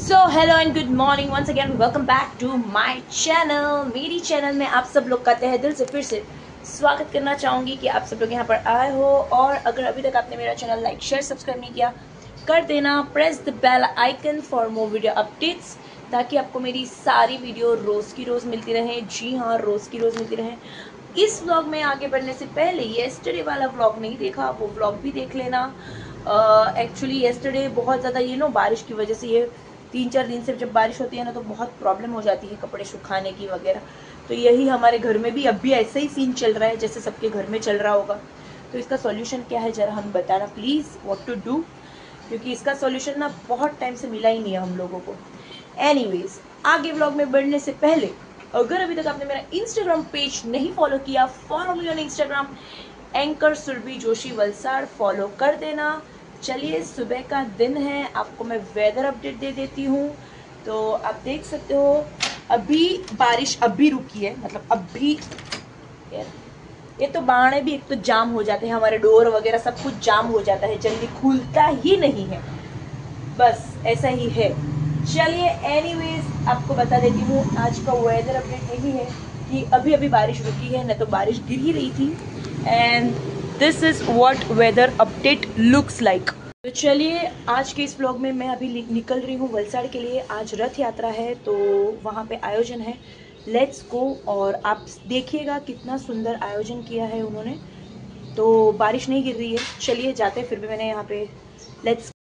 So hello and good morning once again welcome back to my channel. मेरी channel में आप सब लोग का तहे दिल से फिर से स्वागत करना चाहूँगी कि आप सब लोग यहाँ पर आए हो। और अगर अभी तक आपने मेरा चैनल लाइक शेयर सब्सक्राइब नहीं किया कर देना। Press the bell icon for more video updates, ताकि आपको मेरी सारी वीडियो रोज़ की रोज़ मिलती रहे। जी हाँ, रोज़ की रोज़ मिलती रहे। इस व्लॉग में आगे बढ़ने से पहले येस्टरडे वाला व्लॉग नहीं देखा, वो व्लॉग भी देख लेना। एक्चुअली येस्टरडे बहुत ज़्यादा बारिश की वजह से, ये 3-4 दिन से जब बारिश होती है ना तो बहुत प्रॉब्लम हो जाती है कपड़े सुखाने की वगैरह। तो यही हमारे घर में भी अभी ऐसा ही सीन चल रहा है जैसे सबके घर में चल रहा होगा। तो इसका सॉल्यूशन क्या है ज़रा हम बताना प्लीज़, व्हाट टू डू, क्योंकि इसका सॉल्यूशन ना बहुत टाइम से मिला ही नहीं है हम लोगों को। एनीवेज, आगे व्लॉग में बढ़ने से पहले अगर अभी तक आपने मेरा इंस्टाग्राम पेज नहीं फॉलो किया, follow me on Instagram anchor Surabhi Joshi Valsad, follow कर देना। चलिए, सुबह का दिन है, आपको मैं वेदर अपडेट दे देती हूँ। तो आप देख सकते हो अभी बारिश अभी रुकी है, मतलब अभी। ये तो बाणे भी एक तो जाम हो जाते हैं, हमारे डोर वगैरह सब कुछ जाम हो जाता है, जल्दी खुलता ही नहीं है, बस ऐसा ही है। चलिए, एनीवेज आपको बता देती हूँ आज का वेदर अपडेट यही है कि अभी अभी बारिश रुकी है, न तो बारिश गिर ही रही थी। And this is what weather update looks like. तो चलिए, आज के इस व्लॉग में मैं अभी निकल रही हूँ वलसाड़ के लिए। आज रथ यात्रा है तो वहाँ पे आयोजन है, लेट्स गो। और आप देखिएगा कितना सुंदर आयोजन किया है उन्होंने। तो बारिश नहीं गिर रही है, चलिए जाते हैं। फिर भी मैंने यहाँ पे लेट्स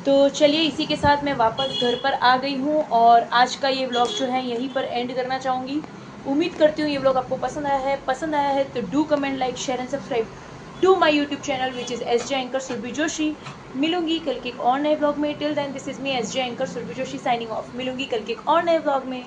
तो चलिए इसी के साथ मैं वापस घर पर आ गई हूँ और आज का ये व्लॉग जो है यहीं पर एंड करना चाहूँगी। उम्मीद करती हूँ ये व्लॉग आपको पसंद आया है तो do comment, like, share and subscribe to my YouTube channel which is S J anchor Surabhi Joshi. मिलूंगी कल के एक और नए व्लॉग में। Till then this is me S J anchor Surabhi Joshi signing off. मिलूंगी कल के एक और नए व्लॉग में।